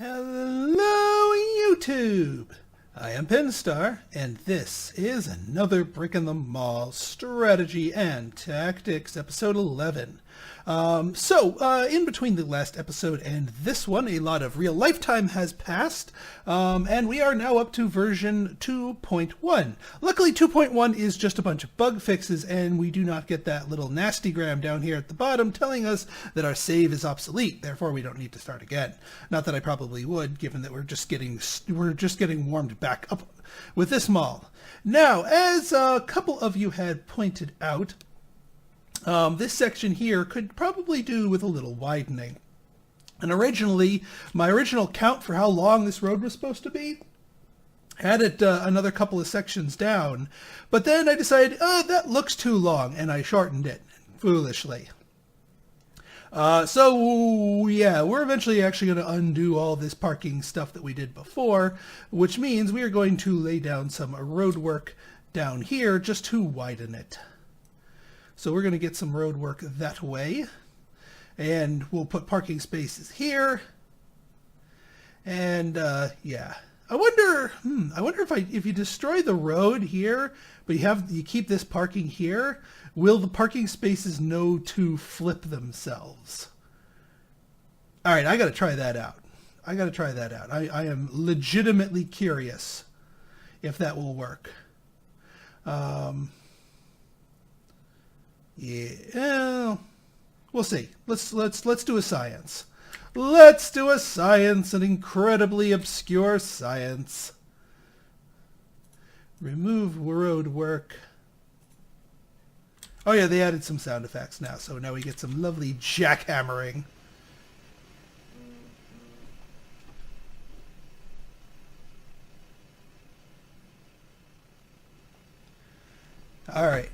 Hello, YouTube! I am Pinstar, and this is another Brick in the Mall Strategy and Tactics, episode 11. In between the last episode and this one, a lot of real lifetime has passed, and we are now up to version 2.1. Luckily, 2.1 is just a bunch of bug fixes, and we do not get that little nastygram down here at the bottom telling us that our save is obsolete. Therefore, we don't need to start again. Not that I probably would, given that we're just getting warmed back up with this mall. Now, as a couple of you had pointed out, this section here could probably do with a little widening. And originally, my original count for how long this road was supposed to be had it another couple of sections down. But then I decided, that looks too long, and I shortened it, foolishly. Yeah, we're eventually actually going to undo all this parking stuff that we did before, which means we are going to lay down some road work down here just to widen it. So we're going to get some road work that way, and we'll put parking spaces here. And yeah, I wonder if you destroy the road here, but you keep this parking here, will the parking spaces know to flip themselves? All right, I got to try that out. I am legitimately curious if that will work. Yeah, we'll see. Let's do a science. Let's do a science, an incredibly obscure science. Remove road work. Oh yeah, they added some sound effects now, so now we get some lovely jackhammering. All right.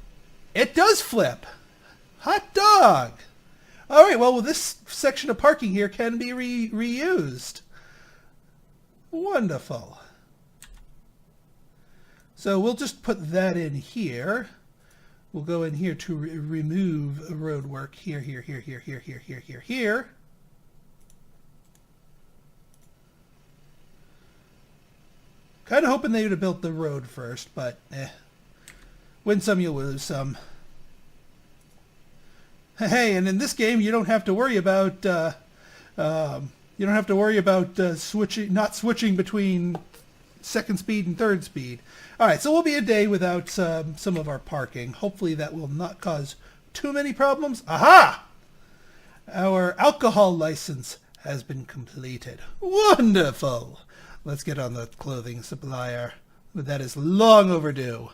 It does flip. Hot dog. All right, well, this section of parking here can be reused. Wonderful. So we'll just put that in here. We'll go in here to remove road work here. Kind of hoping they would have built the road first, but win some, you'll lose some. Hey, and in this game, you don't have to worry about not switching between second speed and third speed. All right, so we'll be a day without some of our parking. Hopefully, that will not cause too many problems. Aha! Our alcohol license has been completed. Wonderful. Let's get on the clothing supplier. That is long overdue.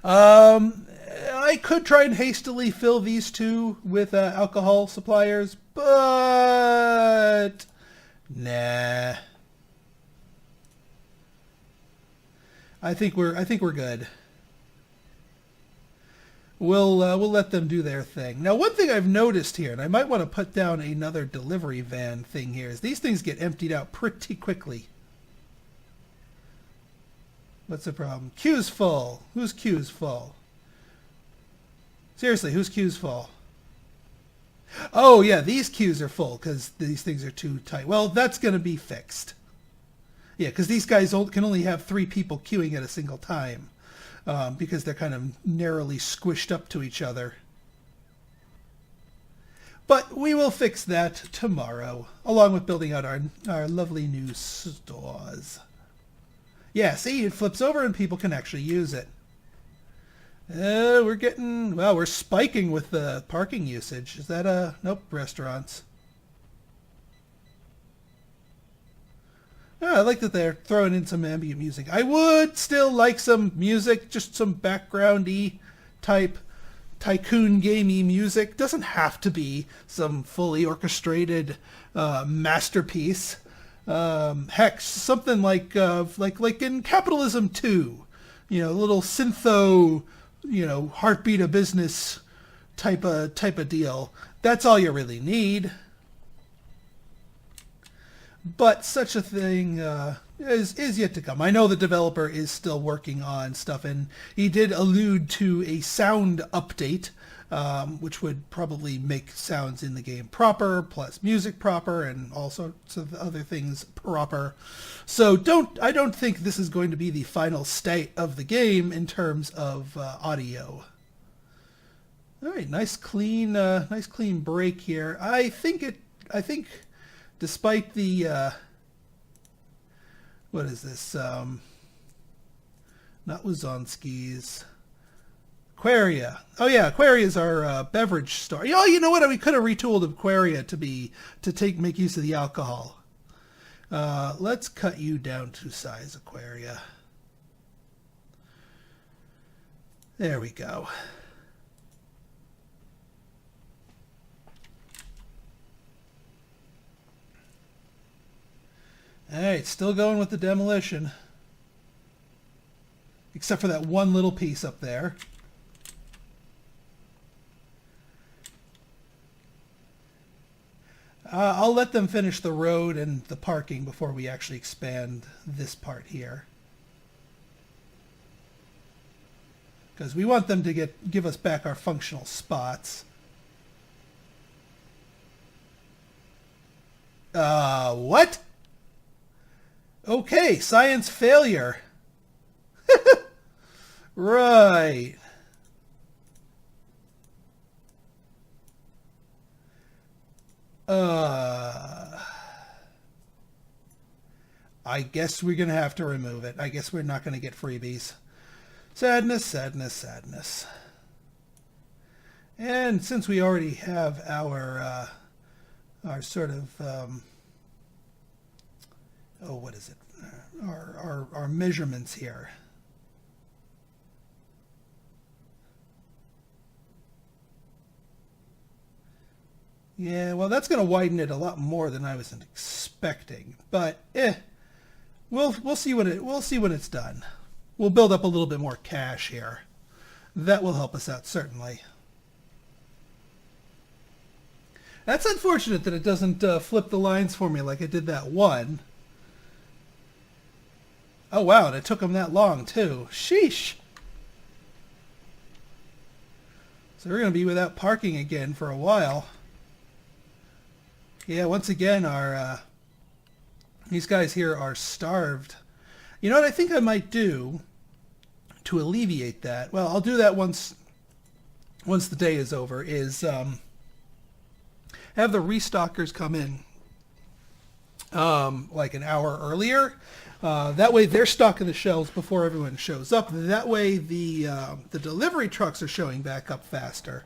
I could try and hastily fill these two with alcohol suppliers, but nah. I think we're good. We'll let them do their thing. Now, one thing I've noticed here, and I might want to put down another delivery van thing here, is these things get emptied out pretty quickly. What's the problem? Queue's full. Whose queue's full? Seriously, whose queue's full? Oh, yeah, these queues are full because these things are too tight. Well, that's going to be fixed. Yeah, because these guys can only have 3 people queuing at a single time because they're kind of narrowly squished up to each other. But we will fix that tomorrow, along with building out our lovely new stores. Yeah, see, it flips over and people can actually use it. We're spiking with the parking usage. Is that nope, restaurants. I like that they're throwing in some ambient music. I would still like some music, just some background-y type tycoon gamey music. Doesn't have to be some fully orchestrated masterpiece. Heck, something like in Capitalism 2, a little syntho, heartbeat of business type of deal. That's all you really need. But such a thing is yet to come. I know the developer is still working on stuff, and he did allude to a sound update which would probably make sounds in the game proper, plus music proper, and all sorts of other things proper. So I don't think this is going to be the final state of the game in terms of audio. All right, nice clean break here. I think despite the what is this? Not Wazonski's. Aquaria. Oh yeah, Aquaria is our beverage store. Oh, you know what? We could have retooled Aquaria to make use of the alcohol. Let's cut you down to size, Aquaria. There we go. All right, still going with the demolition. Except for that one little piece up there. I'll let them finish the road and the parking before we actually expand this part here. Because we want them to give us back our functional spots. What? Okay, science failure. Right. I guess we're going to have to remove it. I guess we're not going to get freebies. Sadness, sadness, sadness. And since we already have our sort of, what is it? Our measurements here. Yeah, well, that's going to widen it a lot more than I was expecting, but we'll see when it's done. We'll build up a little bit more cash here. That will help us out certainly. That's unfortunate that it doesn't flip the lines for me like it did that one. Oh wow, and it took them that long too. Sheesh. So we're going to be without parking again for a while. Yeah, once again, these guys here are starved. You know what I think I might do to alleviate that? Well, I'll do that once the day is over, is have the restockers come in like an hour earlier. That way they're stocking the shelves before everyone shows up. That way the delivery trucks are showing back up faster.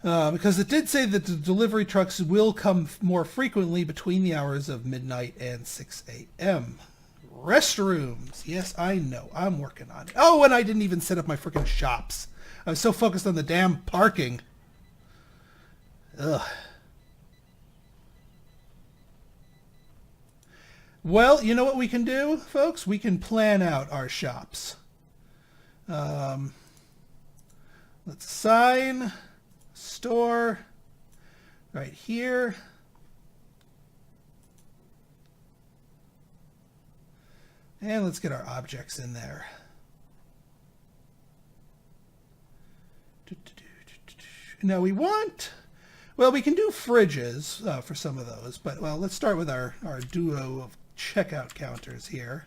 Because it did say that the delivery trucks will come more frequently between the hours of midnight and 6 a.m. Restrooms. Yes, I know. I'm working on it. Oh, and I didn't even set up my freaking shops. I was so focused on the damn parking. Ugh. Well, you know what we can do, folks? We can plan out our shops. Let's assign store right here. And let's get our objects in there. Now we want, well, we can do fridges for some of those, but well, let's start with our duo of checkout counters here.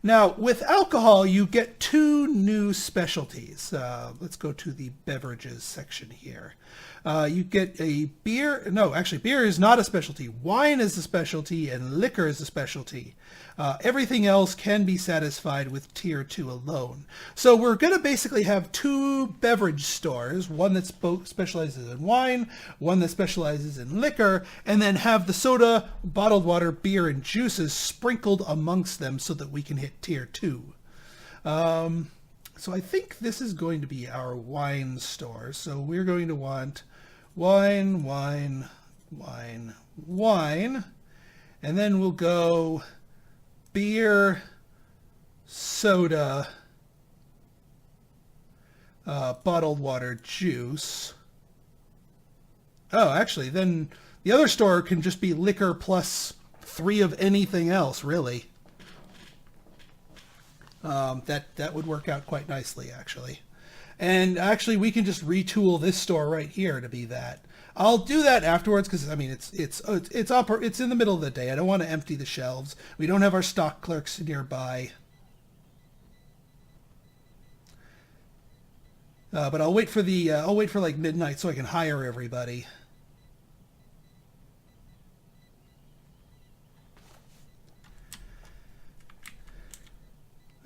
Now, with alcohol, you get two new specialties. Let's go to the beverages section here. You get a beer. No, actually, beer is not a specialty. Wine is a specialty, and liquor is a specialty. Everything else can be satisfied with Tier 2 alone. So we're going to basically have two beverage stores, one that specializes in wine, one that specializes in liquor, and then have the soda, bottled water, beer, and juices sprinkled amongst them so that we can hit Tier 2. So I think this is going to be our wine store. So we're going to want wine, wine, wine, wine, and then we'll go beer, soda, bottled water, juice. Oh, actually, then the other store can just be liquor plus 3 of anything else, really. That would work out quite nicely, actually. And actually, we can just retool this store right here to be that. I'll do that afterwards because I mean it's in the middle of the day. I don't want to empty the shelves. We don't have our stock clerks nearby. But I'll wait for like midnight so I can hire everybody.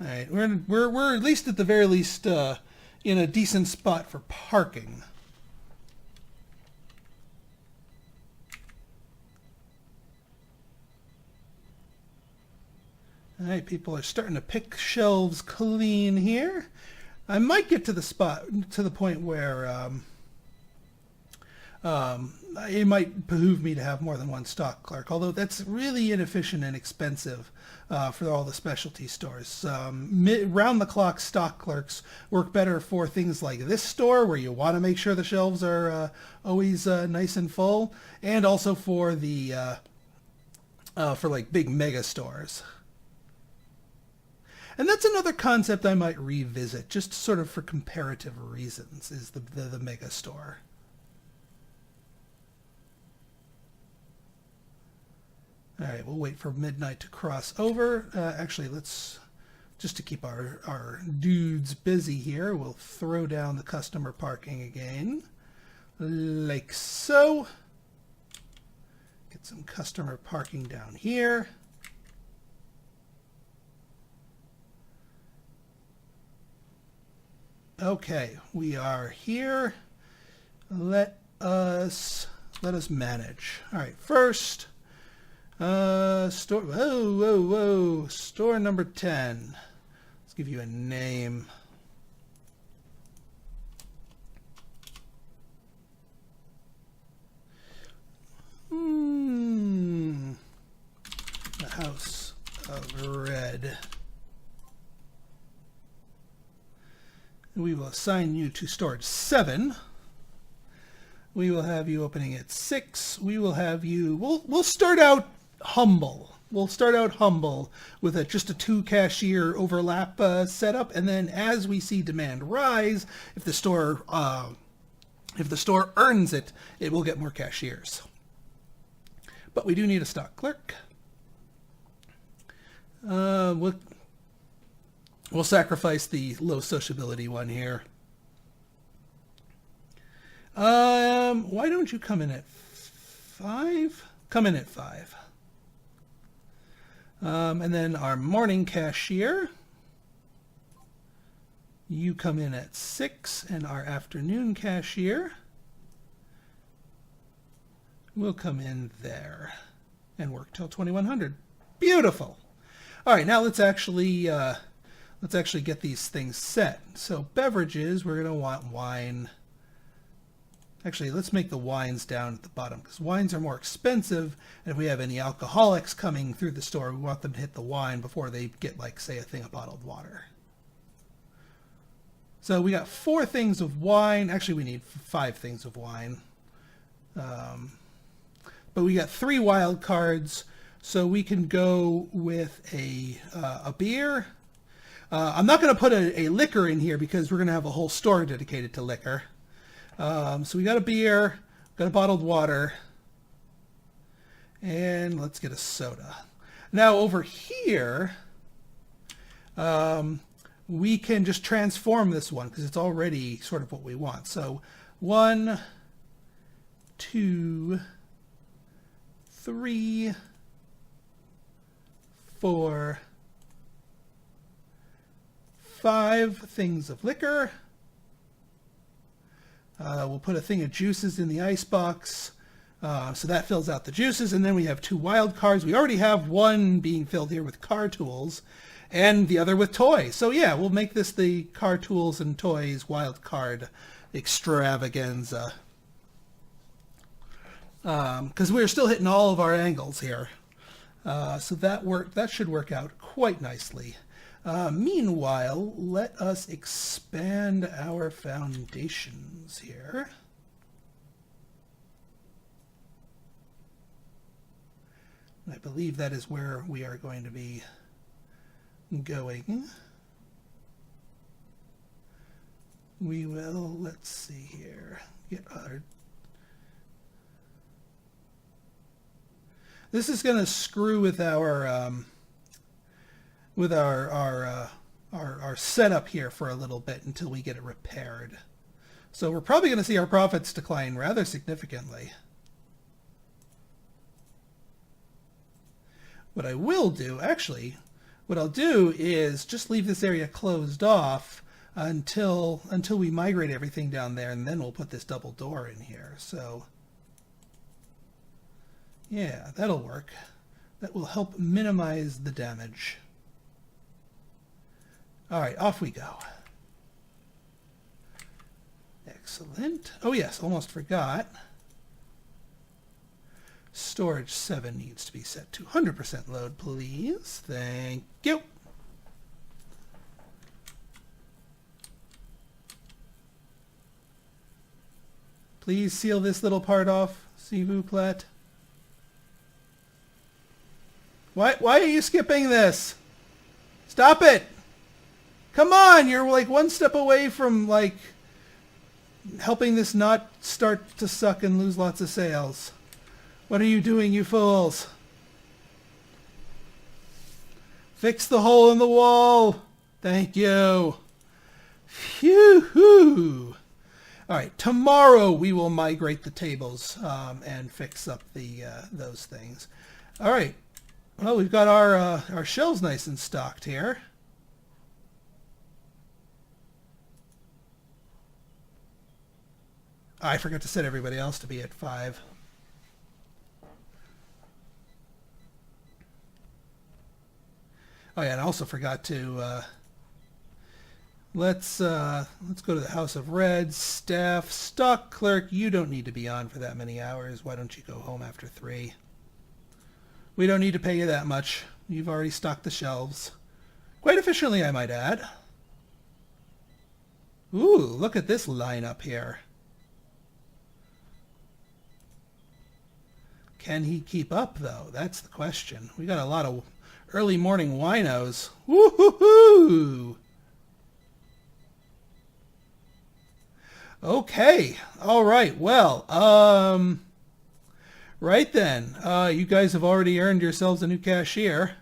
All right, we're at least at the very least in a decent spot for parking. All right, people are starting to pick shelves clean here. I might get to the point where it might behoove me to have more than one stock clerk, although that's really inefficient and expensive for all the specialty stores. Round-the-clock stock clerks work better for things like this store, where you want to make sure the shelves are always nice and full, and also for the for like big mega stores. And that's another concept I might revisit, just sort of for comparative reasons, is the mega store. All right, we'll wait for midnight to cross over. Actually, let's, just to keep our dudes busy here, we'll throw down the customer parking again, like so. Get some customer parking down here. Okay, we are here. Let us manage. All right, first, store. Whoa! Store number 10. Let's give you a name. The House of Red. We will assign you to storage 7. We will have you opening at 6. We will have you, we'll start out humble. We'll start out humble with just a 2 cashier overlap setup, and then as we see demand rise, if the store earns it, it will get more cashiers. But we do need a stock clerk. We'll sacrifice the low sociability one here. Why don't you come in at 5? Come in at 5. And then our morning cashier, you come in at 6, and our afternoon cashier will come in there and work till 2100. Beautiful. All right, now let's actually get these things set. So beverages, we're going to want wine. Actually, let's make the wines down at the bottom, because wines are more expensive, and if we have any alcoholics coming through the store, we want them to hit the wine before they get, like, say, a thing of bottled water. So we got 4 things of wine. Actually, we need 5 things of wine. But we got 3 wild cards, so we can go with a beer. I'm not going to put a liquor in here because we're going to have a whole store dedicated to liquor. So we got a beer, got a bottled water, and let's get a soda. Now over here, we can just transform this one because it's already sort of what we want. So 1, 2, 3, 4, 5 things of liquor. We'll put a thing of juices in the ice box, so that fills out the juices, and then we have 2 wild cards. We already have one being filled here with car tools, and the other with toys. So yeah, we'll make this the car tools and toys wild card extravaganza, because we're still hitting all of our angles here. So that should work out quite nicely. Meanwhile, let us expand our foundations here. I believe that is where we are going to be going we will, let's see here, get our... This is going to screw with our setup here for a little bit until we get it repaired. So we're probably going to see our profits decline rather significantly. What I will do, actually, what I'll do is just leave this area closed off until we migrate everything down there, and then we'll put this double door in here. So yeah, that'll work. That will help minimize the damage. All right, off we go. Excellent. Oh yes, almost forgot. Storage 7 needs to be set to 100% load, please. Thank you. Please seal this little part off, s'il vous plaît. Why are you skipping this? Stop it! Come on, you're like one step away from like helping this not start to suck and lose lots of sales. What are you doing, you fools? Fix the hole in the wall. Thank you. Phew. All right, tomorrow we will migrate the tables and fix up the those things. All right. Well, we've got our shelves nice and stocked here. I forgot to set everybody else to be at 5. Oh yeah, and I also forgot to let's go to the House of Reds. Staff, stock clerk, you don't need to be on for that many hours. Why don't you go home after 3? We don't need to pay you that much. You've already stocked the shelves. Quite efficiently, I might add. Ooh, look at this lineup here. Can he keep up, though? That's the question. We got a lot of early morning winos. Woo-hoo-hoo! Okay. All right. Well, right then. You guys have already earned yourselves a new cashier.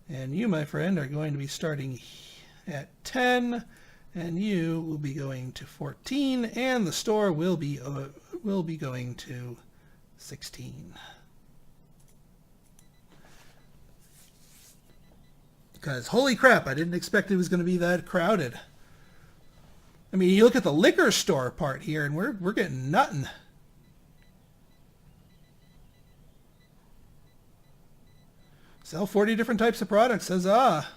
And you, my friend, are going to be starting at 10. And you will be going to 14, and the store will be going to 16. Because holy crap, I didn't expect it was going to be that crowded. I mean, you look at the liquor store part here, and we're getting nothing. Sell 40 different types of products. Huzzah!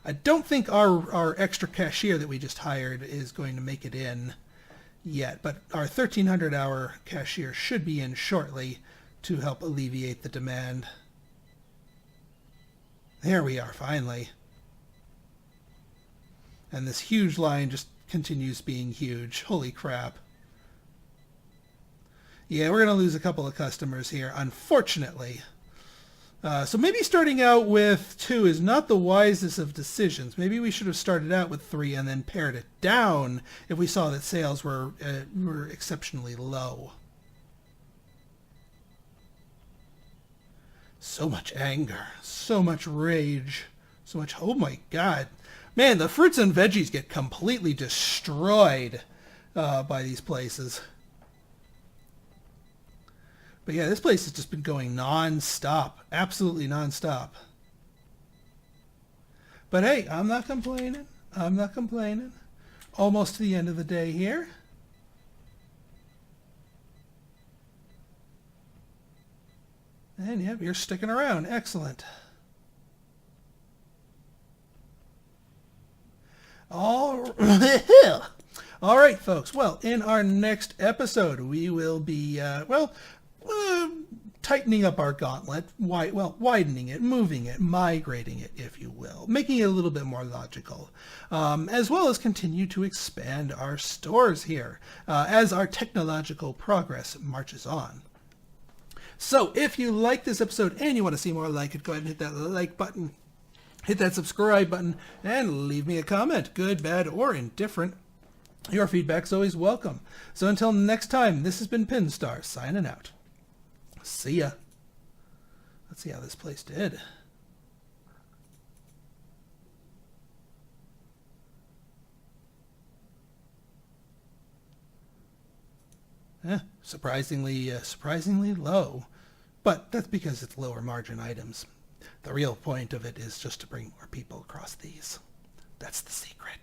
I don't think our extra cashier that we just hired is going to make it in yet, but our 1,300-hour cashier should be in shortly to help alleviate the demand. There we are, finally. And this huge line just continues being huge. Holy crap. Yeah, we're going to lose a couple of customers here, unfortunately. So maybe starting out with 2 is not the wisest of decisions. Maybe we should have started out with 3 and then pared it down if we saw that sales were exceptionally low. So much anger, so much rage, so much... Oh my God. Man, the fruits and veggies get completely destroyed by these places. But yeah, this place has just been going non-stop. Absolutely non-stop. But hey, I'm not complaining. I'm not complaining. Almost to the end of the day here. And yep, you're sticking around. Excellent. All right, folks. Well, in our next episode, we will be, tightening up our gauntlet, widening it, moving it, migrating it, if you will, making it a little bit more logical, as well as continue to expand our stores here as our technological progress marches on. So if you like this episode and you want to see more like it, go ahead and hit that like button, hit that subscribe button, and leave me a comment, good, bad, or indifferent. Your feedback's always welcome. So until next time, this has been Pinstar signing out. See ya. Let's see how this place did. Surprisingly low. But that's because it's lower margin items. The real point of it is just to bring more people across these. That's the secret.